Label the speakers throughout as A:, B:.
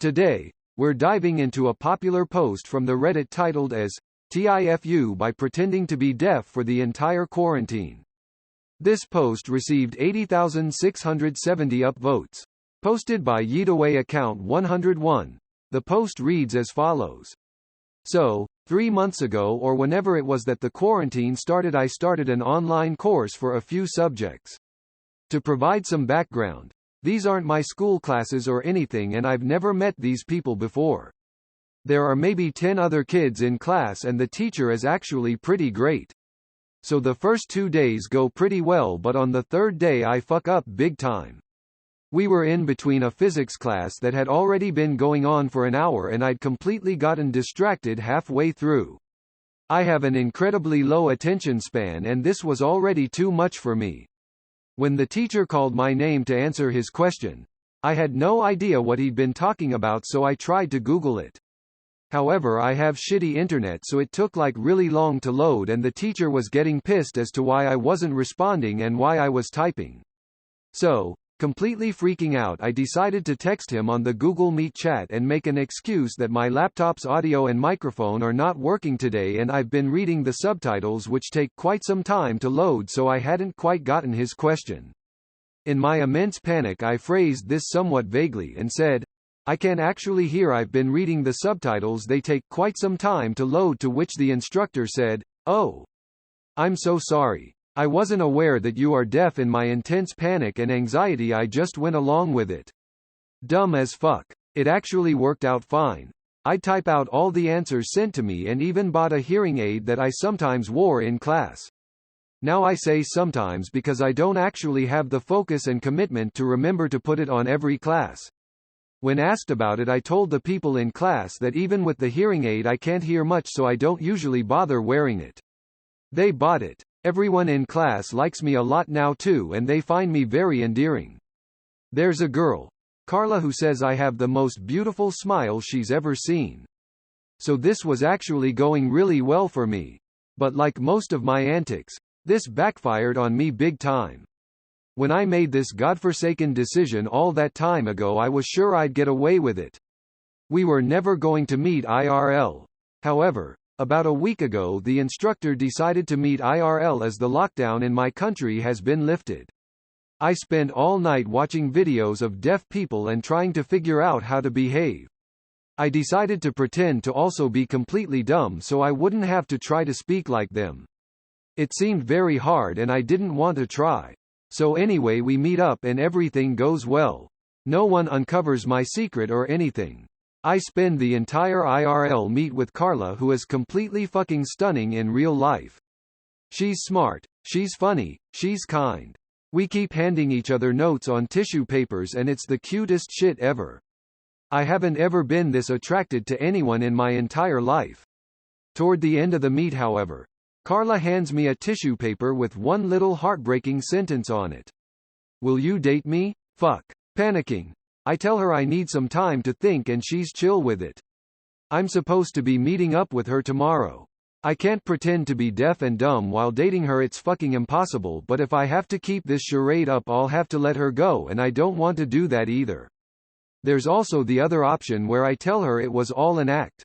A: Today, we're diving into a popular post from the Reddit titled as "TIFU by pretending to be deaf for the entire quarantine." This post received 80,670 upvotes. Posted by Yeetaway account 101. The post reads as follows. So, 3 months ago or whenever it was that the quarantine started, I started an online course for a few subjects. To provide some background, these aren't my school classes or anything and I've never met these people before. There are maybe 10 other kids in class and the teacher is actually pretty great. So the first 2 days go pretty well, but on the third day I fuck up big time. We were in between a physics class that had already been going on for an hour and I'd completely gotten distracted halfway through. I have an incredibly low attention span and this was already too much for me. When the teacher called my name to answer his question, I had no idea what he'd been talking about, so I tried to Google it. However, I have shitty internet, so it took like really long to load and the teacher was getting pissed as to why I wasn't responding and why I was typing. So, completely freaking out, I decided to text him on the Google Meet chat and make an excuse that my laptop's audio and microphone are not working today and I've been reading the subtitles which take quite some time to load, so I hadn't quite gotten his question. In my immense panic, I phrased this somewhat vaguely and said, "I can actually hear, I've been reading the subtitles, they take quite some time to load," to which the instructor said, "Oh. I'm so sorry. I wasn't aware that you are deaf." In my intense panic and anxiety, I just went along with it. Dumb as fuck. It actually worked out fine. I'd type out all the answers sent to me and even bought a hearing aid that I sometimes wore in class. Now I say sometimes because I don't actually have the focus and commitment to remember to put it on every class. When asked about it, I told the people in class that even with the hearing aid I can't hear much, so I don't usually bother wearing it. They bought it. Everyone in class likes me a lot now too and they find me very endearing. There's a girl, Carla, who says I have the most beautiful smile she's ever seen. So this was actually going really well for me. But like most of my antics, this backfired on me big time. When I made this godforsaken decision all that time ago, I was sure I'd get away with it. We were never going to meet IRL. However, about a week ago the instructor decided to meet IRL as the lockdown in my country has been lifted. I spent all night watching videos of deaf people and trying to figure out how to behave. I decided to pretend to also be completely dumb so I wouldn't have to try to speak like them. It seemed very hard and I didn't want to try. So anyway, we meet up and everything goes well. No one uncovers my secret or anything. I spend the entire IRL meet with Carla, who is completely fucking stunning in real life. She's smart, she's funny, she's kind. We keep handing each other notes on tissue papers and it's the cutest shit ever. I haven't ever been this attracted to anyone in my entire life. Toward the end of the meet, however, Carla hands me a tissue paper with one little heartbreaking sentence on it. "Will you date me?" Fuck. Panicking, I tell her I need some time to think and she's chill with it. I'm supposed to be meeting up with her tomorrow. I can't pretend to be deaf and dumb while dating her, it's fucking impossible, but if I have to keep this charade up I'll have to let her go and I don't want to do that either. There's also the other option where I tell her it was all an act.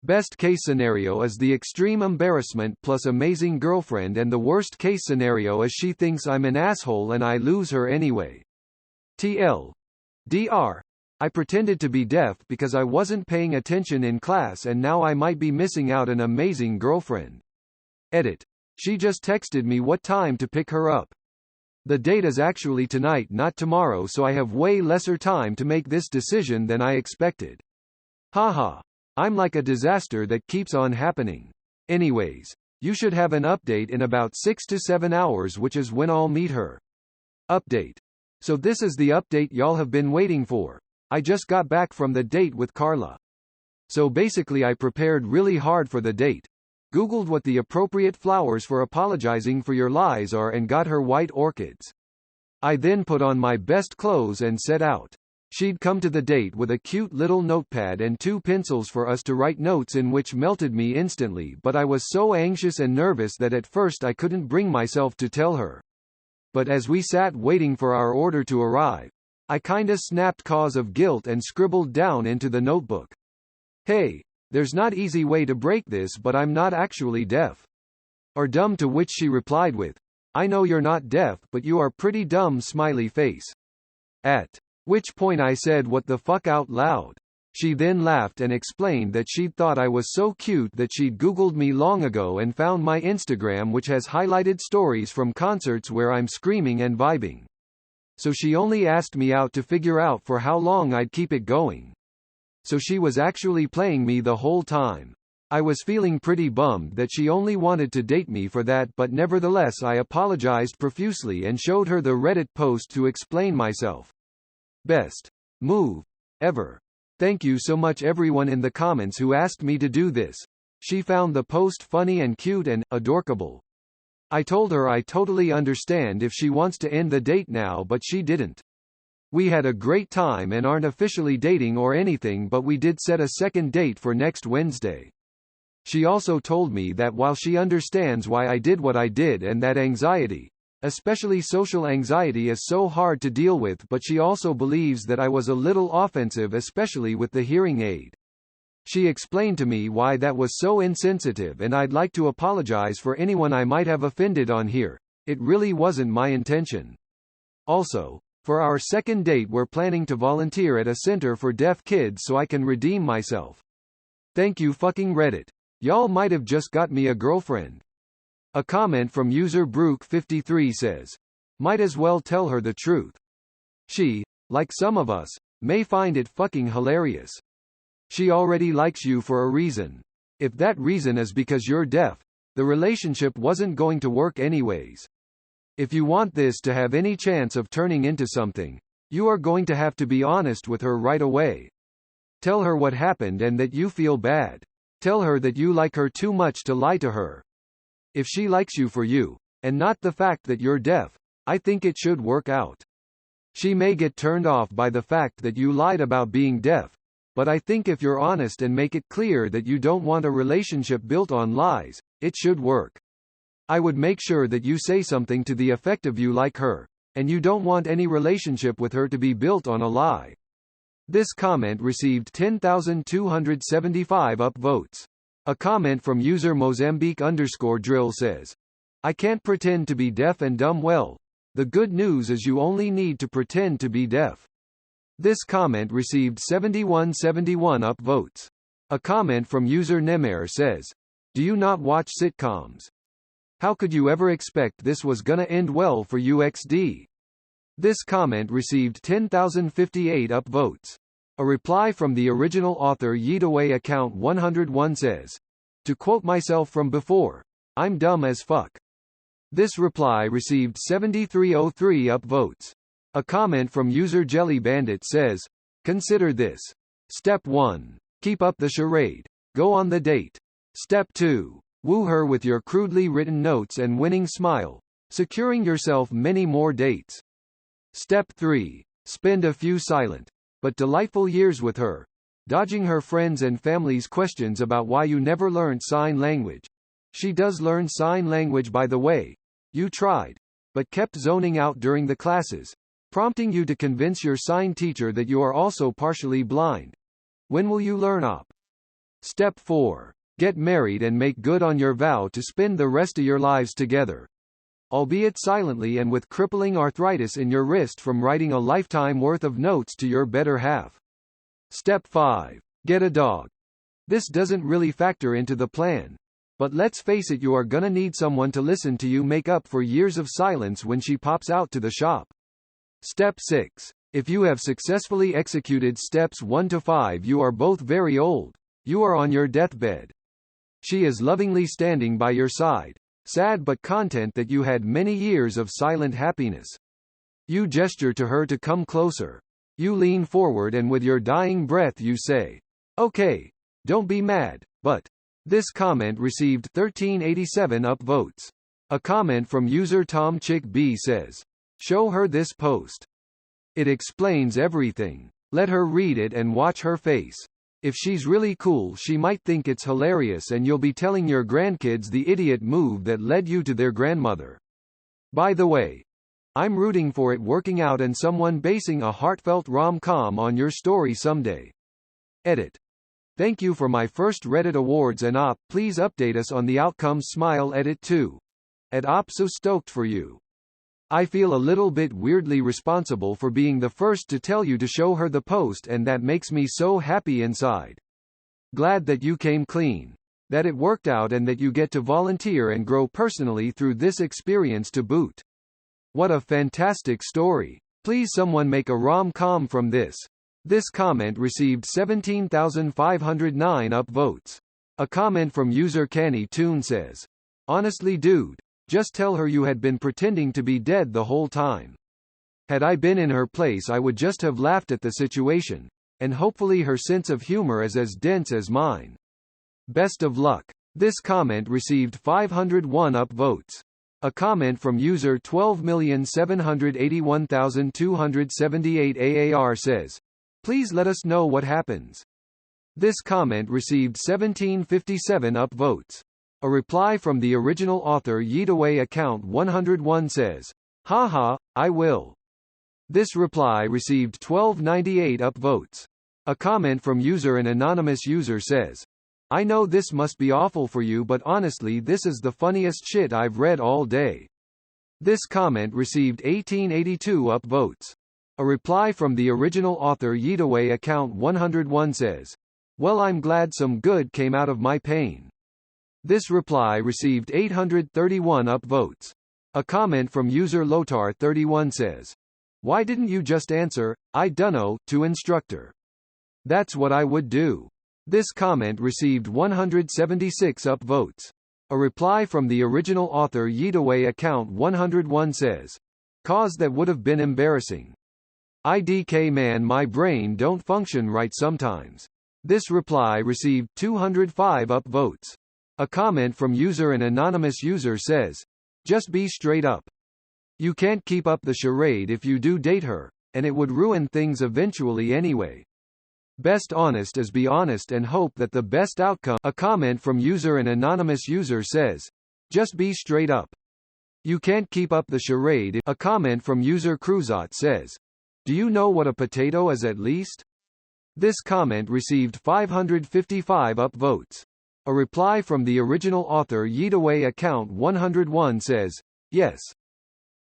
A: Best case scenario is the extreme embarrassment plus amazing girlfriend, and the worst case scenario is she thinks I'm an asshole and I lose her anyway. TL. Dr. I pretended to be deaf because I wasn't paying attention in class and now I might be missing out an amazing girlfriend. Edit. She just texted me what time to pick her up. The date is actually tonight, not tomorrow, so I have way lesser time to make this decision than I expected. Haha. I'm like a disaster that keeps on happening. Anyways, you should have an update in about 6 to 7 hours, which is when I'll meet her. Update. So this is the update y'all have been waiting for. I just got back from the date with Carla. So basically I prepared really hard for the date, Googled what the appropriate flowers for apologizing for your lies are and got her white orchids. I then put on my best clothes and set out. She'd come to the date with a cute little notepad and 2 pencils for us to write notes in, which melted me instantly, but I was so anxious and nervous that at first I couldn't bring myself to tell her. But as we sat waiting for our order to arrive, I kinda snapped cause of guilt and scribbled down into the notebook. Hey, there's not easy way to break this, but I'm not actually deaf. Or dumb, to which she replied with, I know you're not deaf, but you are pretty dumb, smiley face. At which point I said what the fuck out loud. She then laughed and explained that she'd thought I was so cute that she'd Googled me long ago and found my Instagram, which has highlighted stories from concerts where I'm screaming and vibing. So she only asked me out to figure out for how long I'd keep it going. So she was actually playing me the whole time. I was feeling pretty bummed that she only wanted to date me for that, but nevertheless I apologized profusely and showed her the Reddit post to explain myself. Best move ever. Thank you so much everyone in the comments who asked me to do this. She found the post funny and cute and adorkable. I told her I totally understand if she wants to end the date now, but she didn't. We had a great time and aren't officially dating or anything, but we did set a second date for next Wednesday. She also told me that while she understands why I did what I did and that anxiety, especially social anxiety, is so hard to deal with, but she also believes that I was a little offensive, especially with the hearing aid. She explained to me why that was so insensitive, and I'd like to apologize for anyone I might have offended on here. It really wasn't my intention. Also, for our second date we're planning to volunteer at a center for deaf kids so I can redeem myself. Thank you fucking Reddit. Y'all might have just got me a girlfriend. A comment from user Brook53 says, might as well tell her the truth. She, like some of us, may find it fucking hilarious. She already likes you for a reason. If that reason is because you're deaf, the relationship wasn't going to work anyways. If you want this to have any chance of turning into something, you are going to have to be honest with her right away. Tell her what happened and that you feel bad. Tell her that you like her too much to lie to her. If she likes you for you, and not the fact that you're deaf, I think it should work out. She may get turned off by the fact that you lied about being deaf, but I think if you're honest and make it clear that you don't want a relationship built on lies, it should work. I would make sure that you say something to the effect of you like her, and you don't want any relationship with her to be built on a lie. This comment received 10,275 upvotes. A comment from user Mozambique_drill says, I can't pretend to be deaf and dumb well. The good news is you only need to pretend to be deaf. This comment received 7171 upvotes. A comment from user Nemer says, do you not watch sitcoms? How could you ever expect this was gonna end well for you XD? This comment received 10,058 upvotes. A reply from the original author Yeetaway account 101 says, to quote myself from before, I'm dumb as fuck. This reply received 7303 upvotes. A comment from user Jelly Bandit says, consider this. Step 1. Keep up the charade. Go on the date. Step 2. Woo her with your crudely written notes and winning smile, securing yourself many more dates. Step 3. Spend a few silent, but delightful years with her, dodging her friends and family's questions about why you never learned sign language. She does learn sign language, by the way. You tried, but kept zoning out during the classes, prompting you to convince your sign teacher that you are also partially blind. When will you learn op? Step 4. Get married and make good on your vow to spend the rest of your lives together. Albeit silently and with crippling arthritis in your wrist from writing a lifetime worth of notes to your better half. Step 5. Get a dog. This doesn't really factor into the plan. But let's face it, you are gonna need someone to listen to you make up for years of silence when she pops out to the shop. Step 6. If you have successfully executed steps 1 to 5, you are both very old. You are on your deathbed. She is lovingly standing by your side, sad but content that you had many years of silent happiness. You gesture to her to come closer. You lean forward and with your dying breath you say, okay, don't be mad, but. This comment received 1387 upvotes. A comment from user Tom Chick B says, show her this post. It explains everything. Let her read it and watch her face. If she's really cool, she might think it's hilarious and you'll be telling your grandkids the idiot move that led you to their grandmother. By the way, I'm rooting for it working out and someone basing a heartfelt rom-com on your story someday. Edit. Thank you for my first Reddit awards and please update us on the outcome. Smile. Edit 2. So stoked for you. I feel a little bit weirdly responsible for being the first to tell you to show her the post, and that makes me so happy inside. Glad that you came clean. That it worked out and that you get to volunteer and grow personally through this experience to boot. What a fantastic story. Please someone make a rom-com from this. This comment received 17,509 upvotes. A comment from user Canny Toon says, honestly dude, just tell her you had been pretending to be dead the whole time. Had I been in her place I would just have laughed at the situation, and hopefully her sense of humor is as dense as mine. Best of luck. This comment received 501 upvotes. A comment from user 12,781,278 AAR says, please let us know what happens. This comment received 1757 upvotes. A reply from the original author Yeetaway account 101 says, haha, I will. This reply received 1298 upvotes. A comment from user an anonymous user says, I know this must be awful for you, but honestly this is the funniest shit I've read all day. This comment received 1882 upvotes. A reply from the original author Yeetaway account 101 says, well, I'm glad some good came out of my pain. This reply received 831 upvotes. A comment from user Lotar31 says, why didn't you just answer, I dunno, to instructor? That's what I would do. This comment received 176 upvotes. A reply from the original author Yeetaway account 101 says, cause that would have been embarrassing. IDK man, my brain don't function right sometimes. This reply received 205 upvotes. A comment from user an anonymous user says, just be straight up. You can't keep up the charade if you do date her, and it would ruin things eventually anyway. Best honest is be honest and hope that the best outcome. A comment from user an anonymous user says, just be straight up. You can't keep up the charade. A comment from user Cruzat says, do you know what a potato is at least? This comment received 555 upvotes. A reply from the original author Yeetaway account 101 says, yes.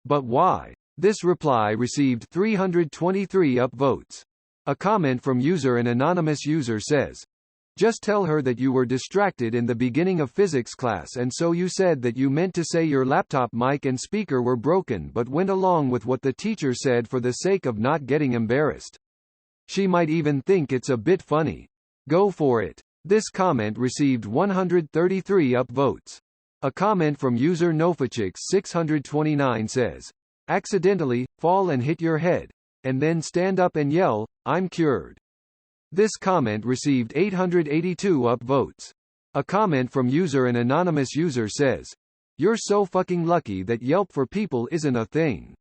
A: But why? This reply received 323 upvotes. A comment from user an anonymous user says, just tell her that you were distracted in the beginning of physics class and so you said that you meant to say your laptop mic and speaker were broken but went along with what the teacher said for the sake of not getting embarrassed. She might even think it's a bit funny. Go for it. This comment received 133 upvotes. A comment from user Nofachix629 says, accidentally, fall and hit your head, and then stand up and yell, I'm cured. This comment received 882 upvotes. A comment from user an anonymous user says, you're so fucking lucky that Yelp for people isn't a thing.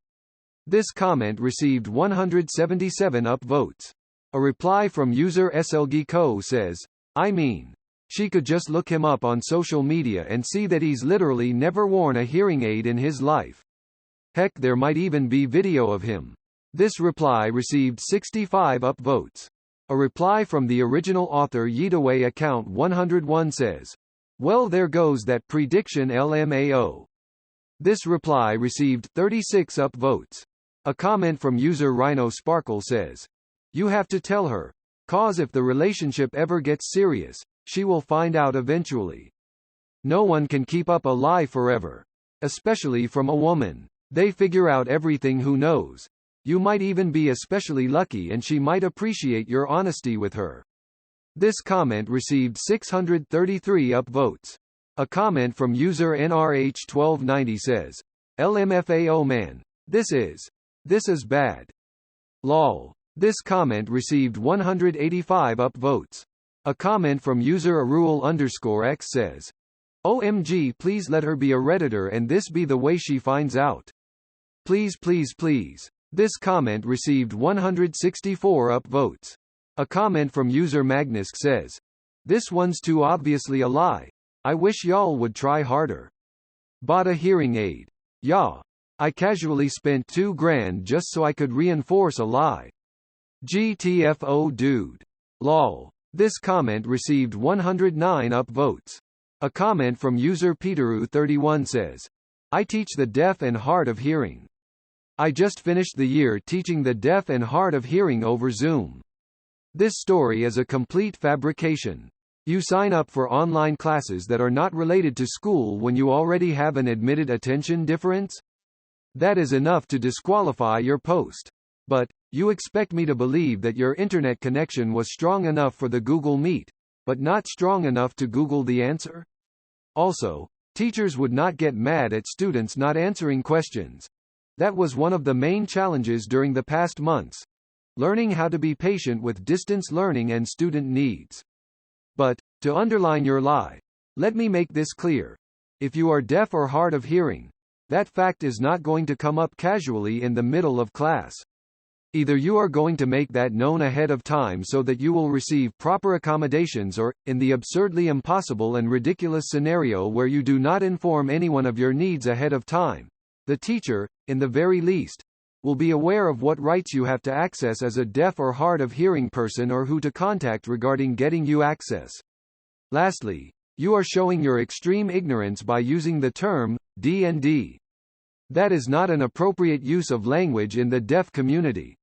A: This comment received 177 upvotes. A reply from user SLGco says, I mean, she could just look him up on social media and see that he's literally never worn a hearing aid in his life. Heck, there might even be video of him. This reply received 65 upvotes. A reply from the original author Yeetaway account 101 says, well, there goes that prediction LMAO. This reply received 36 upvotes. A comment from user Rhino Sparkle says, you have to tell her, cause if the relationship ever gets serious, she will find out eventually. No one can keep up a lie forever. Especially from a woman. They figure out everything, who knows. You might even be especially lucky and she might appreciate your honesty with her. This comment received 633 upvotes. A comment from user NRH1290 says, LMFAO man. This is bad. Lol. This comment received 185 upvotes. A comment from user Arul_X says, OMG, please let her be a Redditor and this be the way she finds out. Please please please. This comment received 164 upvotes. A comment from user Magnus says, this one's too obviously a lie. I wish y'all would try harder. Bought a hearing aid. Yeah. I casually spent $2,000 just so I could reinforce a lie. GTFO dude. Lol. This comment received 109 upvotes. A comment from user Peteru31 says, I teach the deaf and hard of hearing. I just finished the year teaching the deaf and hard of hearing over Zoom. This story is a complete fabrication. You sign up for online classes that are not related to school when you already have an admitted attention difference? That is enough to disqualify your post. But, you expect me to believe that your internet connection was strong enough for the Google Meet, but not strong enough to Google the answer? Also, teachers would not get mad at students not answering questions. That was one of the main challenges during the past months. Learning how to be patient with distance learning and student needs. But, to underline your lie, let me make this clear. If you are deaf or hard of hearing, that fact is not going to come up casually in the middle of class. Either you are going to make that known ahead of time so that you will receive proper accommodations, or, in the absurdly impossible and ridiculous scenario where you do not inform anyone of your needs ahead of time, the teacher, in the very least, will be aware of what rights you have to access as a deaf or hard of hearing person or who to contact regarding getting you access. Lastly, you are showing your extreme ignorance by using the term D&D. That is not an appropriate use of language in the deaf community.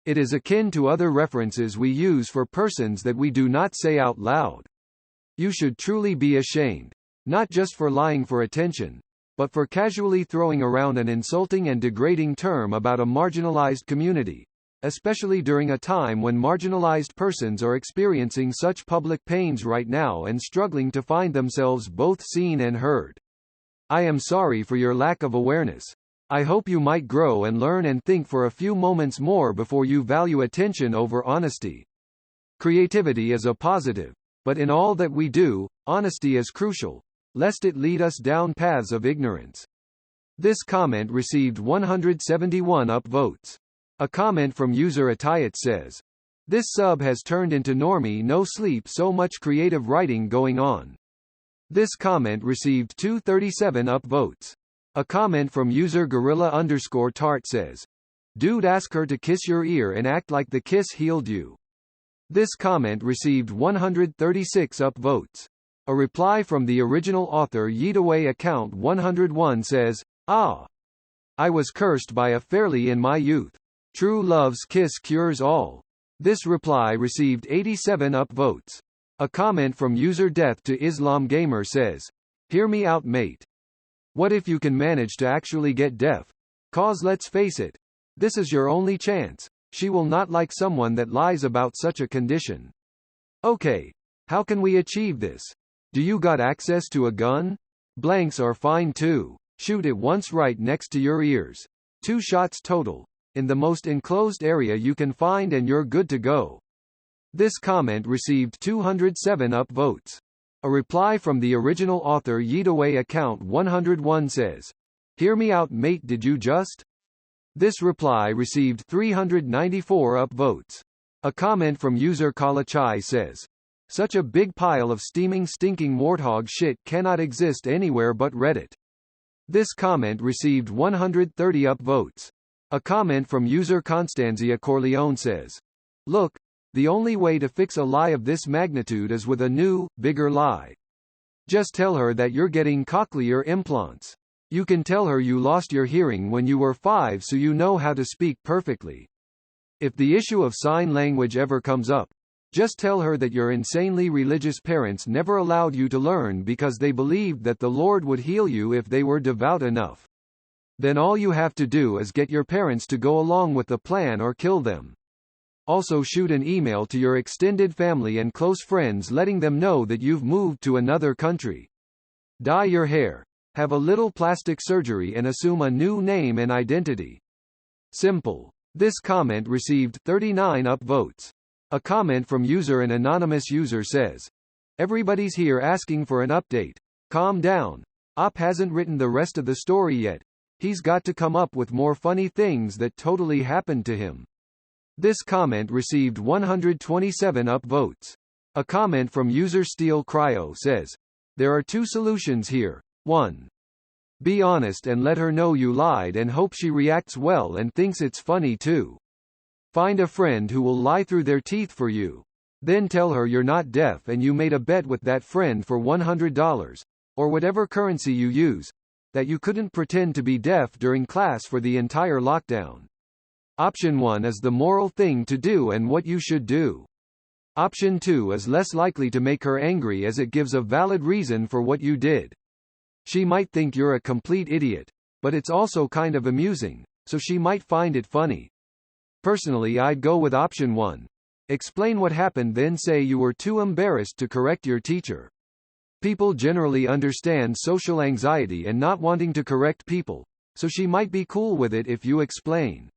A: It is akin to other references we use for persons that we do not say out loud. You should truly be ashamed, not just for lying for attention, but for casually throwing around an insulting and degrading term about a marginalized community, especially during a time when marginalized persons are experiencing such public pains right now and struggling to find themselves both seen and heard. I am sorry for your lack of awareness. I hope you might grow and learn and think for a few moments more before you value attention over honesty. Creativity is a positive, but in all that we do, honesty is crucial, lest it lead us down paths of ignorance. This comment received 171 upvotes. A comment from user Atayat says, this sub has turned into normie no sleep, so much creative writing going on. This comment received 237 upvotes. A comment from user gorilla_tart says, dude, ask her to kiss your ear and act like the kiss healed you. This comment received 136 upvotes. A reply from the original author Yeetaway account 101 says, I was cursed by a fairy in my youth. True love's kiss cures all. This reply received 87 upvotes. A comment from user Death to Islam Gamer says, hear me out, mate. What if you can manage to actually get deaf? Cause let's face it, this is your only chance. She will not like someone that lies about such a condition. Okay, how can we achieve this? Do you got access to a gun? Blanks are fine too. Shoot it once right next to your ears. 2 shots total, in the most enclosed area you can find, and you're good to go. This comment received 207 upvotes. A reply from the original author Yeetaway account 101 says, hear me out, mate, did you just? This reply received 394 upvotes. A comment from user Kalachai says, such a big pile of steaming stinking warthog shit cannot exist anywhere but Reddit. This comment received 130 upvotes. A comment from user Constanzia Corleone says, look, the only way to fix a lie of this magnitude is with a new, bigger lie. Just tell her that you're getting cochlear implants. You can tell her you lost your hearing when you were 5 so you know how to speak perfectly. If the issue of sign language ever comes up, just tell her that your insanely religious parents never allowed you to learn because they believed that the Lord would heal you if they were devout enough. Then all you have to do is get your parents to go along with the plan or kill them. Also shoot an email to your extended family and close friends letting them know that you've moved to another country. Dye your hair, have a little plastic surgery and assume a new name and identity. Simple. This comment received 39 upvotes. A comment from user an anonymous user says, everybody's here asking for an update. Calm down. Op hasn't written the rest of the story yet. He's got to come up with more funny things that totally happened to him. This comment received 127 upvotes. A comment from user Steel Cryo says, there are 2 solutions here. 1. Be honest and let her know you lied and hope she reacts well and thinks it's funny too. Find a friend who will lie through their teeth for you. Then tell her you're not deaf and you made a bet with that friend for $100, or whatever currency you use, that you couldn't pretend to be deaf during class for the entire lockdown. Option 1 is the moral thing to do and what you should do. Option 2 is less likely to make her angry as it gives a valid reason for what you did. She might think you're a complete idiot, but it's also kind of amusing, so she might find it funny. Personally, I'd go with option 1. Explain what happened, then say you were too embarrassed to correct your teacher. People generally understand social anxiety and not wanting to correct people, so she might be cool with it if you explain.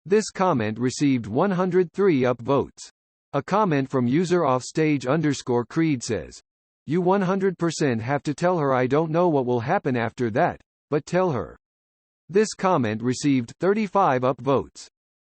A: This comment received 103 upvotes. A comment from user offstage_creed says, "You 100% have to tell her. I don't know what will happen after that, but tell her." This comment received 35 upvotes.